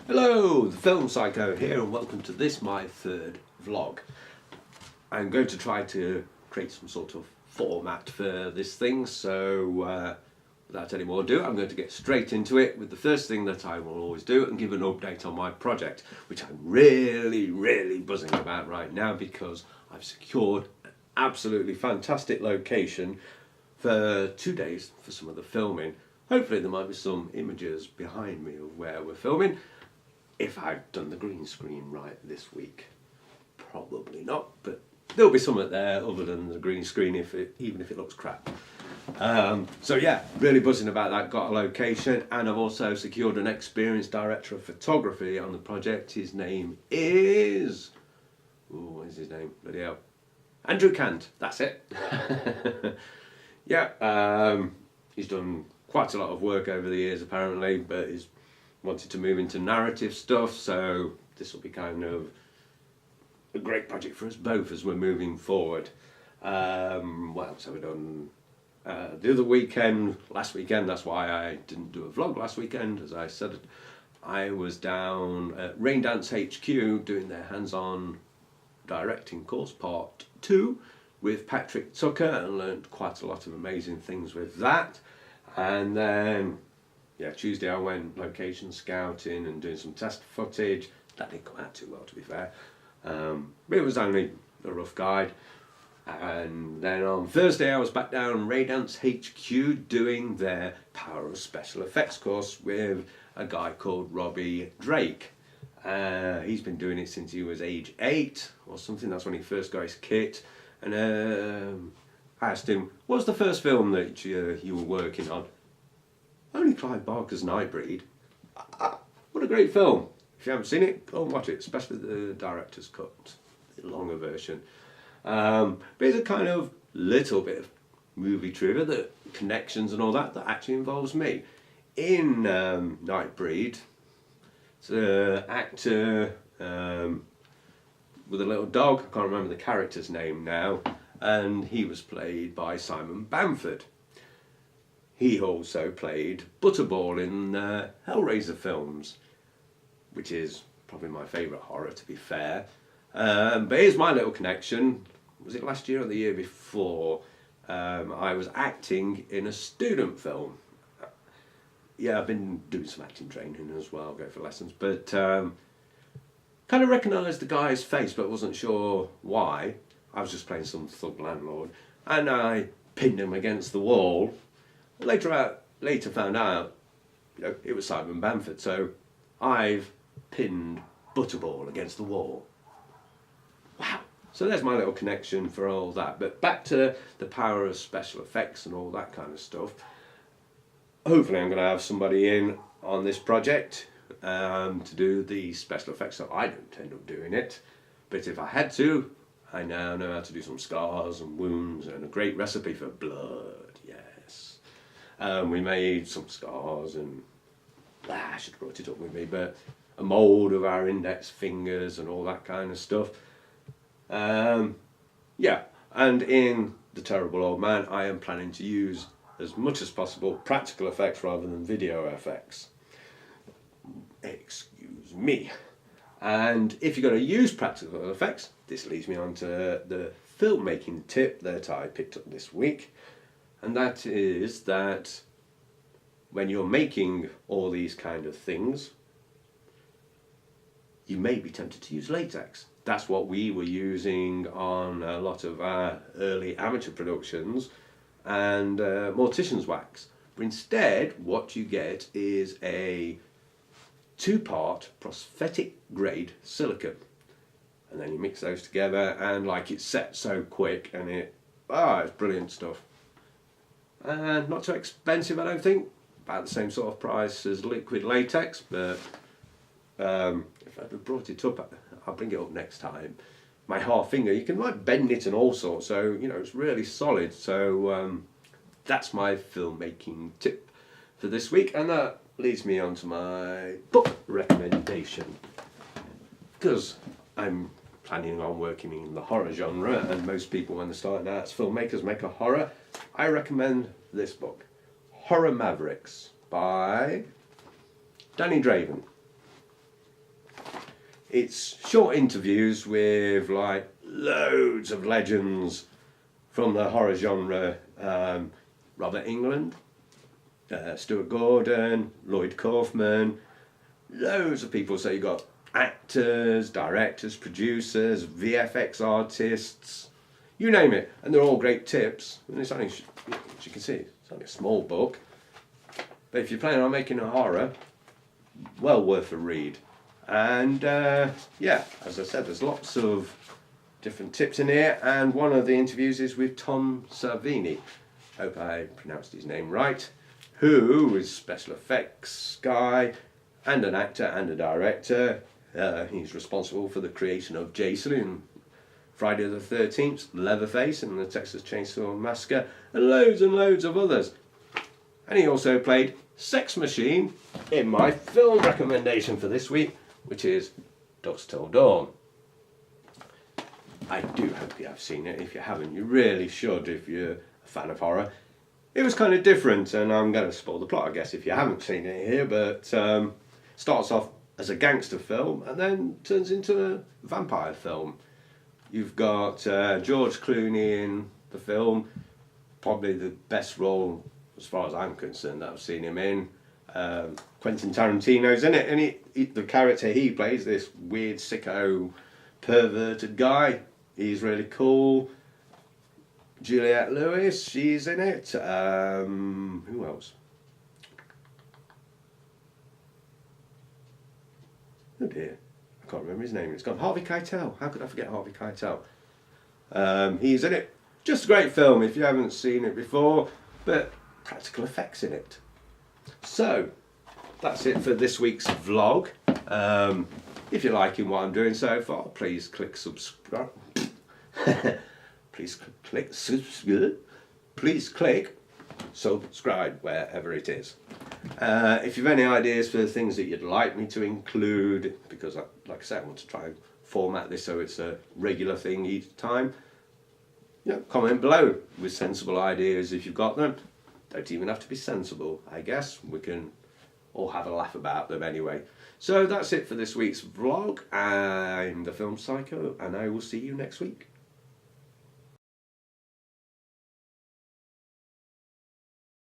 Hello, the Film Psycho here, and welcome to this, my third vlog. I'm going to try to create some sort of format for this thing, so without any more ado, I'm going to get straight into it with the first thing that I will always do and give an update on my project, which I'm really buzzing about right now because I've secured an absolutely fantastic location for 2 days for some of the filming. Hopefully there might be some images behind me of where we're filming. If I've done the green screen right this week, probably not, but there'll be something there other than the green screen, even if it looks crap. So yeah, really buzzing about that. Got a location, and I've also secured an experienced director of photography on the project. His name is... what is his name? Bloody hell. Andrew Cant, that's it. Yeah, he's done quite a lot of work over the years apparently, but he's wanted to move into narrative stuff, so this will be kind of a great project for us both as we're moving forward. What else have we done? The other weekend, last weekend, that's why I didn't do a vlog last weekend, as I said, I was down at Rain Dance HQ doing their hands-on directing course part 2 with Patrick Tucker, and learned quite a lot of amazing things with that. And then yeah, Tuesday I went location scouting and doing some test footage. That didn't come out too well, to be fair. But it was only a rough guide. And then on Thursday I was back down Ray Dance HQ doing their Power of Special Effects course with a guy called Robbie Drake. He's been doing it since he was age 8 or something. That's when he first got his kit. And I asked him, what was the first film that you were working on? Only Clive Barker's Nightbreed. What a great film. If you haven't seen it, go and watch it, especially the director's cut, the longer version. But it's a kind of little bit of movie trivia, that connections and all that actually involves me. In Nightbreed, it's an actor with a little dog, I can't remember the character's name now, and he was played by Simon Bamford. He also played Butterball in Hellraiser films, which is probably my favourite horror, to be fair. But here's my little connection. Was it last year or the year before? I was acting in a student film. Yeah, I've been doing some acting training as well, go for lessons, but kind of recognised the guy's face, but wasn't sure why. I was just playing some thug landlord, and I pinned him against the wall. Later found out, it was Simon Bamford, so I've pinned Butterball against the wall. Wow. So there's my little connection for all that. But back to the power of special effects and all that kind of stuff. Hopefully I'm going to have somebody in on this project to do the special effects, so I don't end up doing it. But if I had to, I now know how to do some scars and wounds and a great recipe for blood, yes. We made some scars and, I should have brought it up with me, but a mould of our index fingers and all that kind of stuff. Yeah, and in The Terrible Old Man, I am planning to use as much as possible practical effects rather than video effects. Excuse me. And if you're going to use practical effects, this leads me on to the filmmaking tip that I picked up this week. And that is that when you're making all these kind of things, you may be tempted to use latex. That's what we were using on a lot of our early amateur productions, and mortician's wax. But instead, what you get is a 2-part prosthetic grade silicone. And then you mix those together, and it's set so quick, and it's brilliant stuff. And not too expensive, I don't think. About the same sort of price as liquid latex, but if I'd have brought it up, I'll bring it up next time. My half finger, you can bend it and all sorts, so it's really solid. So that's my filmmaking tip for this week, and that leads me on to my book recommendation. Because I'm planning on working in the horror genre, and most people when they're starting out as filmmakers make a horror, I recommend this book, Horror Mavericks by Danny Draven. It's short interviews with like loads of legends from the horror genre. Robert Englund, Stuart Gordon, Lloyd Kaufman, loads of people. So you've got actors, directors, producers, VFX artists, you name it, and they're all great tips. And it's only, as you can see, it's only a small book, but if you're planning on making a horror, well worth a read. And yeah, as I said, there's lots of different tips in here, and one of the interviews is with Tom Savini, hope I pronounced his name right, who is special effects guy and an actor and a director. He's responsible for the creation of Jason in Friday the 13th, Leatherface and the Texas Chainsaw Massacre, and loads of others. And he also played Sex Machine in my film recommendation for this week, which is Dusk Till Dawn. I do hope you have seen it. If you haven't, you really should if you're a fan of horror. It was kind of different, and I'm going to spoil the plot, I guess, if you haven't seen it here, but starts off as a gangster film and then turns into a vampire film. You've got George Clooney in the film, probably the best role, as far as I'm concerned, that I've seen him in. Quentin Tarantino's in it, and the character he plays, this weird, sicko, perverted guy, he's really cool. Juliette Lewis, she's in it. Who else? Oh dear, I can't remember his name. It's gone. Harvey Keitel. How could I forget Harvey Keitel? He's in it. Just a great film if you haven't seen it before, but practical effects in it. So, that's it for this week's vlog. If you're liking what I'm doing so far, please click subscribe. Please click subscribe wherever it is. If you've any ideas for things that you'd like me to include, because like I said, I want to try and format this so it's a regular thing each time, comment below with sensible ideas if you've got them. Don't even have to be sensible, I guess. We can all have a laugh about them anyway. So that's it for this week's vlog. I'm the Film Psycho, and I will see you next week.